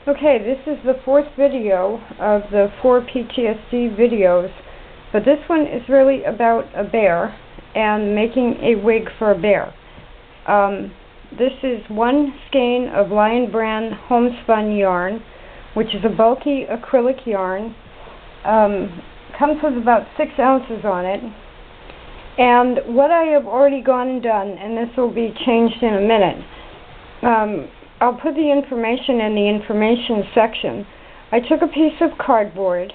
Okay, this is the fourth video of the 4 PTSD videos, but this one is really about a bear and making a wig for a bear. This is one skein of Lion Brand Homespun yarn, which is a bulky acrylic yarn. Comes with about 6 ounces on it. And what I have already gone and done, and this will be changed in a minute, I'll put the information in the information section. I took a piece of cardboard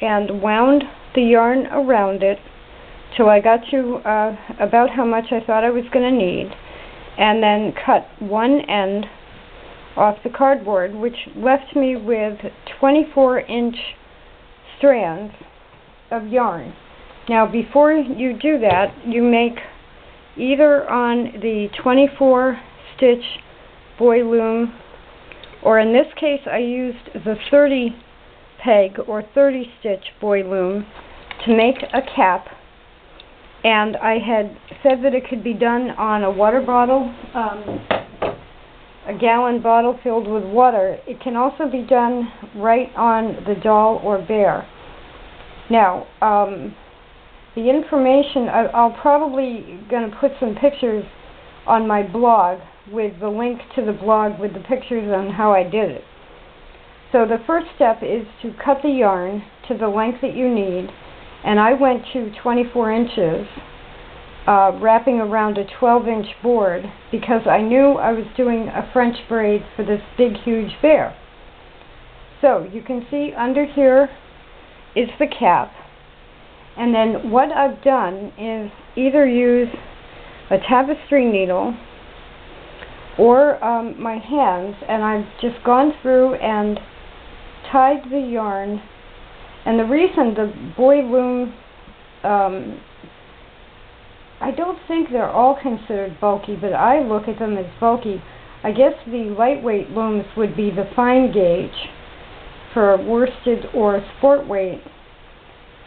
and wound the yarn around it till I got to about how much I thought I was going to need, and then cut one end off the cardboard, which left me with 24-inch strands of yarn. Now, before you do that, you make either on the 24-stitch boy loom, or in this case I used the 30 peg or 30 stitch boy loom to make a cap, and I had said that it could be done on a water bottle, a gallon bottle filled with water. It can also be done right on the doll or bear. Now, the information, I'll probably going to put some pictures on my blog with the link to the blog with the pictures on how I did it. So the first step is to cut the yarn to the length that you need, and I went to 24 inches, wrapping around a 12-inch board because I knew I was doing a French braid for this big, huge bear. So you can see under here is the cap, and then what I've done is either use a tapestry needle or my hands, and I've just gone through and tied the yarn. And the reason the boy loom, I don't think they're all considered bulky, but I look at them as bulky. I guess the lightweight looms would be the fine gauge for worsted or sport weight.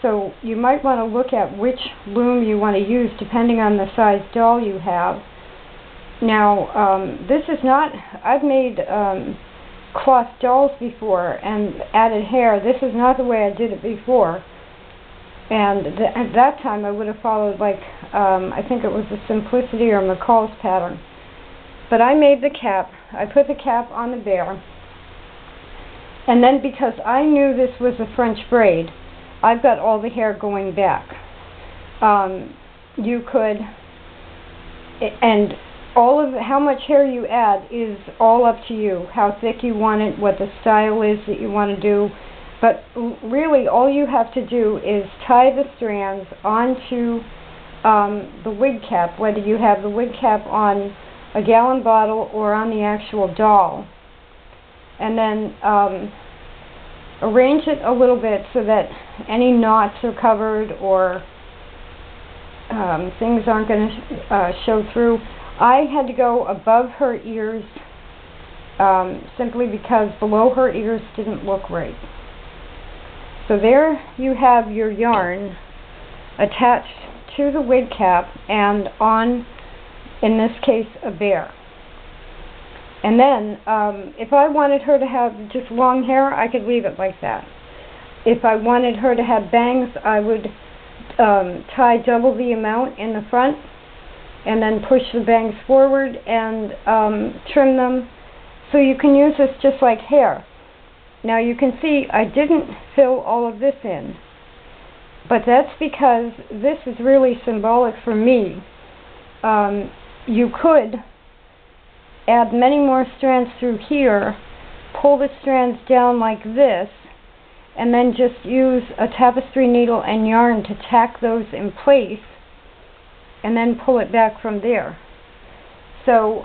So you might want to look at which loom you want to use depending on the size doll you have. Now, this is not, I've made cloth dolls before and added hair. This is not the way I did it before. And at that time I would have followed, like, I think it was the Simplicity or McCall's pattern. But I made the cap. I put the cap on the bear. And then because I knew this was a French braid, I've got all the hair going back. You could, and all of how much hair you add is all up to you, how thick you want it, what the style is that you want to do. But really all you have to do is tie the strands onto the wig cap, whether you have the wig cap on a gallon bottle or on the actual doll. And then arrange it a little bit so that any knots are covered or things aren't going to show through. I had to go above her ears simply because below her ears didn't look right. So there you have your yarn attached to the wig cap and on, in this case, a bear. And then, if I wanted her to have just long hair, I could leave it like that. If I wanted her to have bangs, I would tie double the amount in the front and then push the bangs forward and trim them. So you can use this just like hair. Now you can see I didn't fill all of this in, but that's because this is really symbolic for me. You could add many more strands through here, pull the strands down like this, and then just use a tapestry needle and yarn to tack those in place, and then pull it back from there. So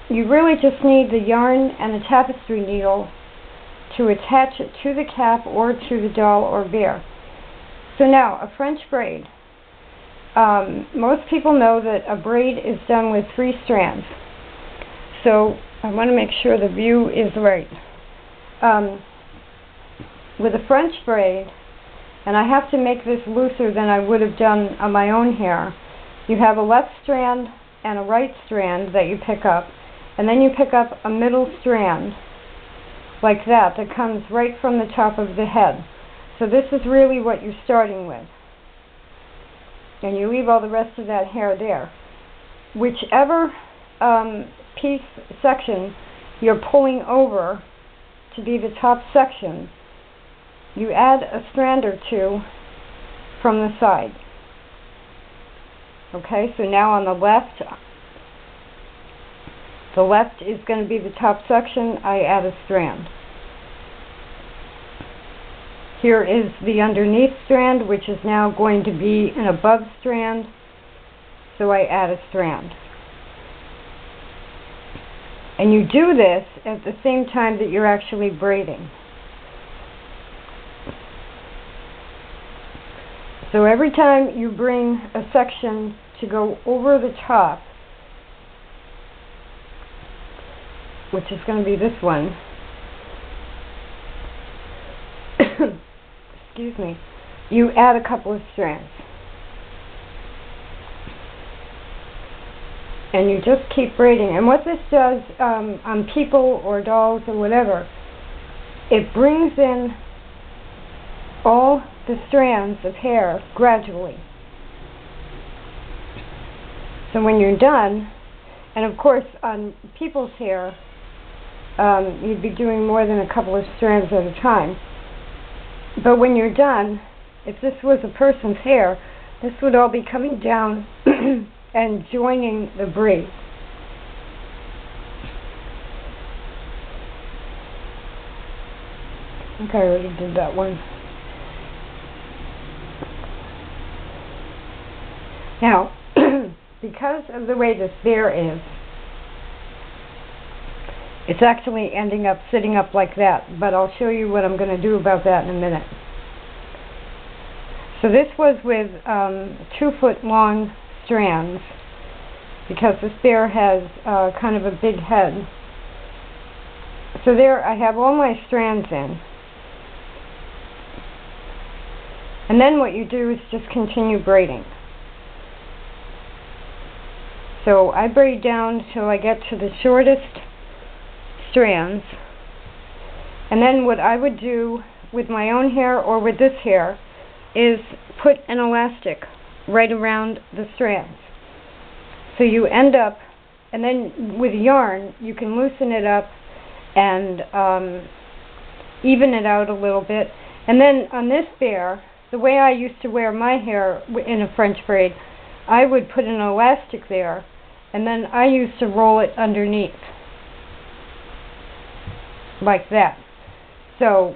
you really just need the yarn and the tapestry needle to attach it to the cap or to the doll or bear. So now, a French braid. Most people know that a braid is done with 3 strands. So I want to make sure the view is right. With a French braid, and I have to make this looser than I would have done on my own hair, you have a left strand and a right strand that you pick up, and then you pick up a middle strand, like that comes right from the top of the head. So this is really what you're starting with. And you leave all the rest of that hair there. Whichever section you're pulling over to be the top section, you add a strand or two from the side. Okay, so now on the left is going to be the top section. I add a strand. Here is the underneath strand, which is now going to be an above strand, so I add a strand. And you do this at the same time that you're actually braiding. So every time you bring a section to go over the top, which is going to be this one, excuse me, you add a couple of strands. And you just keep braiding. And what this does on people or dolls or whatever, it brings in all the strands of hair gradually. So when you're done, and of course on people's hair, you'd be doing more than a couple of strands at a time. But when you're done, if this was a person's hair, this would all be coming down and joining the braid. I think I already did that one. Now, because of the way this bear is, it's actually ending up sitting up like that, but I'll show you what I'm going to do about that in a minute. So this was with 2-foot long strands, because this bear has kind of a big head. So there I have all my strands in. And then what you do is just continue braiding. So I braid down till I get to the shortest strands, and then what I would do with my own hair or with this hair is put an elastic right around the strands. So you end up, and then with yarn you can loosen it up and even it out a little bit. And then on this bear, the way I used to wear my hair in a French braid, I would put an elastic there, and then I used to roll it underneath like that. So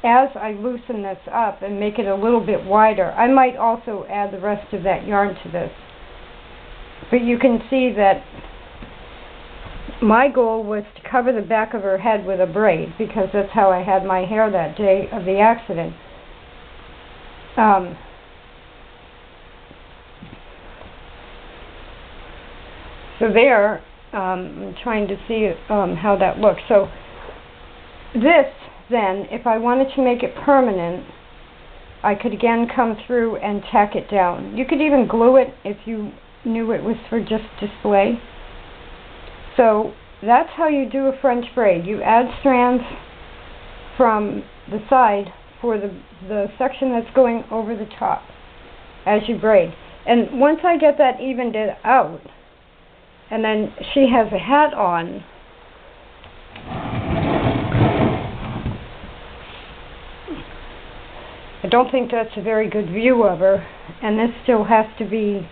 as I loosen this up and make it a little bit wider, I might also add the rest of that yarn to this. But you can see that my goal was to cover the back of her head with a braid, because that's how I had my hair that day of the accident. So there, I'm trying to see how that looks. So this, then, if I wanted to make it permanent, I could again come through and tack it down. You could even glue it if you knew it was for just display. So that's how you do a French braid. You add strands from the side for the section that's going over the top as you braid. And once I get that evened out, and then she has a hat on, I don't think that's a very good view of her, and this still has to be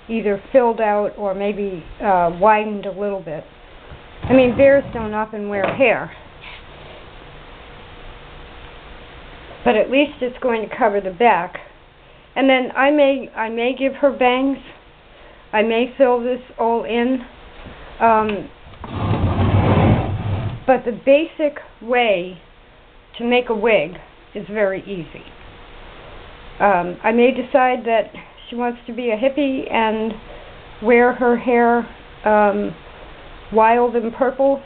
either filled out or maybe widened a little bit. I mean, bears don't often wear hair, but at least it's going to cover the back. And then I may give her bangs. I may fill this all in, but the basic way to make a wig is very easy. I may decide that she wants to be a hippie and wear her hair wild and purple,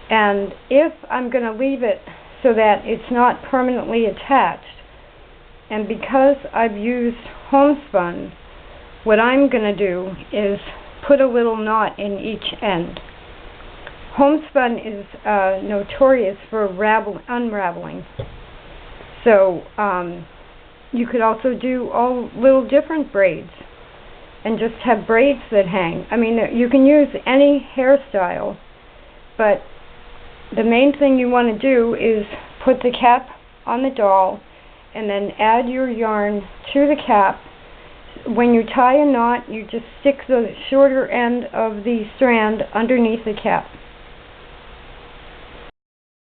and if I'm going to leave it so that it's not permanently attached, and because I've used homespun, what I'm going to do is put a little knot in each end. Homespun is notorious for unraveling. So you could also do all little different braids and just have braids that hang. I mean, you can use any hairstyle, but the main thing you want to do is put the cap on the doll and then add your yarn to the cap. When you tie a knot, you just stick the shorter end of the strand underneath the cap.